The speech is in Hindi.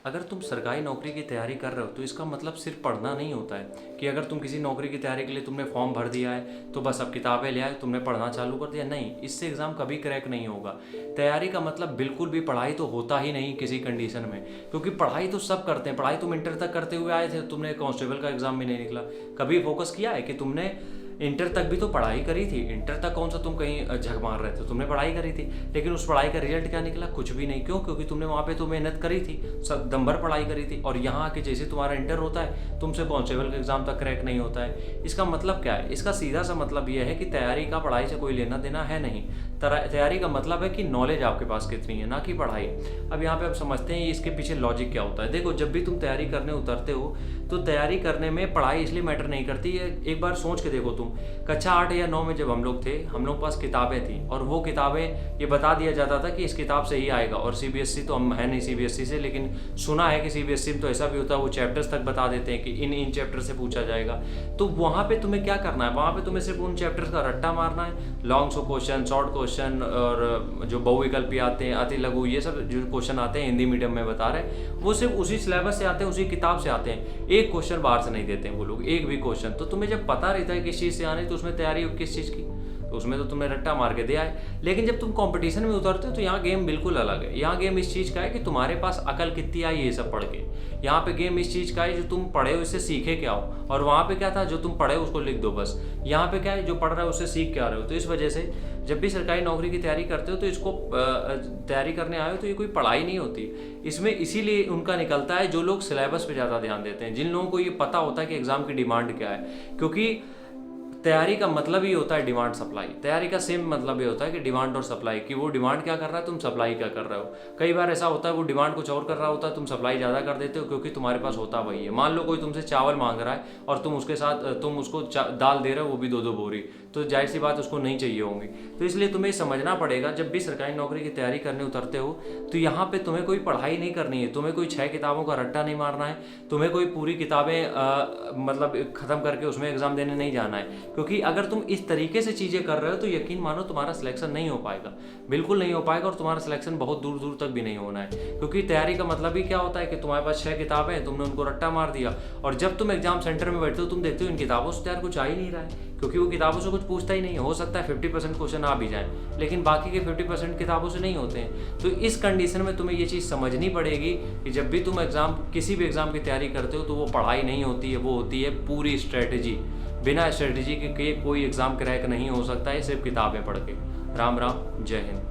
अगर तुम सरकारी नौकरी की तैयारी कर रहे हो तो इसका मतलब सिर्फ पढ़ना नहीं होता है कि अगर तुम किसी नौकरी की तैयारी के लिए तुमने फॉर्म भर दिया है तो बस अब किताबें ले आए तुमने पढ़ना चालू कर दिया। नहीं, इससे एग्ज़ाम कभी क्रैक नहीं होगा। तैयारी का मतलब बिल्कुल भी पढ़ाई तो होता ही नहीं किसी कंडीशन में, क्योंकि पढ़ाई तो सब करते हैं। पढ़ाई तुम इंटर तक करते हुए आए थे, तुमने कांस्टेबल का एग्ज़ाम भी नहीं निकला। कभी फोकस किया है कि तुमने इंटर तक भी तो पढ़ाई करी थी। इंटर तक कौन सा तुम कहीं झक मार रहे थे, तुमने पढ़ाई करी थी। लेकिन उस पढ़ाई का रिजल्ट क्या निकला? कुछ भी नहीं। क्यों? क्योंकि तुमने वहाँ पे तो मेहनत करी थी, सब दम भर पढ़ाई करी थी। और यहाँ आके जैसे तुम्हारा इंटर होता है तुमसे कांस्टेबल का एग्जाम तक क्रैक नहीं होता है। इसका मतलब क्या है? इसका सीधा सा मतलब यह है कि तैयारी का पढ़ाई से कोई लेना देना है नहीं। तैयारी का मतलब है कि नॉलेज आपके पास कितनी है, ना कि पढ़ाई। अब यहाँ पे आप समझते हैं इसके पीछे लॉजिक क्या होता है। देखो, जब भी तुम तैयारी करने उतरते हो तो तैयारी करने में पढ़ाई इसलिए मैटर नहीं करती है। एक बार सोच के देखो, तुम कक्षा 8 या 9 में जब हम लोग थे, हम लोग पास किताबें थी और वो किताबें ये बता दिया जाता था कि इस किताब से ही आएगा। और सीबीएसई तो हम है नहीं सीबीएसई से, लेकिन सुना है कि सीबीएसई में तो ऐसा भी होता है, वो चैप्टर्स तक बता देते हैं कि इन चैप्टर से पूछा जाएगा। तो वहाँ पे तुम्हें क्या करना है? वहाँ पे तुम्हें सिर्फ उन चैप्टर्स का रट्टा मारना है। लॉन्ग क्वेश्चन, शॉर्ट क्वेश्चन और जो बहुविकल्पी आते हैं, अति लघु, ये सब जो क्वेश्चन आते हैं हिंदी मीडियम में बता रहे हैं, वो सिर्फ उसी सिलेबस से आते हैं, उसी किताब से आते हैं। एक क्वेश्चन बाहर से नहीं देते हैं वो लोग, एक भी क्वेश्चन। तो तुम्हें जब पता रहता है किस चीज़ से आने, तो उसमें तैयारी हो किस चीज़ की, तो उसमें तो तुमने रट्टा मार के दिया है। लेकिन जब तुम कंपटीशन में उतरते हो तो यहाँ गेम बिल्कुल अलग है। यहाँ गेम इस चीज़ का है कि तुम्हारे पास अकल कितनी आई ये सब पढ़ के। यहाँ पे गेम इस चीज़ का है जो तुम पढ़े हो इससे सीखे क्या हो। और वहाँ पे क्या था, जो तुम पढ़े उसको लिख दो बस। यहाँ पे क्या है, जो पढ़ रहा है उससे सीख क्या रहे हो। तो इस वजह से जब भी सरकारी नौकरी की तैयारी करते हो तो इसको तैयारी करने आए हो तो ये कोई पढ़ाई नहीं होती। इसमें इसीलिए उनका निकलता है जो लोग सिलेबस पे ज़्यादा ध्यान देते हैं, जिन लोगों को ये पता होता है कि एग्ज़ाम की डिमांड क्या है। क्योंकि तैयारी का मतलब ही होता है डिमांड सप्लाई। तैयारी का सेम मतलब ये होता है कि डिमांड और सप्लाई, कि वो डिमांड क्या कर रहा है, तुम सप्लाई क्या कर रहे हो। कई बार ऐसा होता है वो डिमांड कुछ और कर रहा होता है, तुम सप्लाई ज़्यादा कर देते हो क्योंकि तुम्हारे पास होता वही है। मान लो कोई तुमसे चावल मांग रहा है और तुम उसके साथ तुम उसको दाल दे रहे हो, वो भी 2-2 बोरी, तो जाहिर सी बात उसको नहीं चाहिए होंगी। तो इसलिए तुम्हें समझना पड़ेगा, जब भी सरकारी नौकरी की तैयारी करने उतरते हो तो यहाँ पे तुम्हें कोई पढ़ाई नहीं करनी है, तुम्हें कोई 6 किताबों का रट्टा नहीं मारना है, तुम्हें कोई पूरी किताबें मतलब ख़त्म करके उसमें एग्ज़ाम देने नहीं जाना है। क्योंकि अगर तुम इस तरीके से चीज़ें कर रहे हो तो यकीन मानो तुम्हारा सिलेक्शन नहीं हो पाएगा, बिल्कुल नहीं हो पाएगा। और तुम्हारा सिलेक्शन बहुत दूर दूर तक भी नहीं होना है। क्योंकि तैयारी का मतलब ही क्या होता है कि तुम्हारे पास 6 किताबें हैं, तुमने उनको रट्टा मार दिया, और जब तुम एग्जाम सेंटर में बैठते हो तुम देखते हो इन किताबों से यार कुछ आ ही नहीं रहा है, क्योंकि वो किताबों से कुछ पूछता ही नहीं है। हो सकता है 50% क्वेश्चन आ भी जाए, लेकिन बाकी के 50% किताबों से नहीं होते हैं। तो इस कंडीशन में तुम्हें ये चीज़ समझनी पड़ेगी कि जब भी तुम किसी भी एग्ज़ाम की तैयारी करते हो तो वो पढ़ाई नहीं होती है, वो होती है पूरी स्ट्रेटजी। बिना स्ट्रेटजी के कोई एग्ज़ाम क्रैक नहीं हो सकता है सिर्फ किताबें पढ़ के। राम राम, जय हिंद।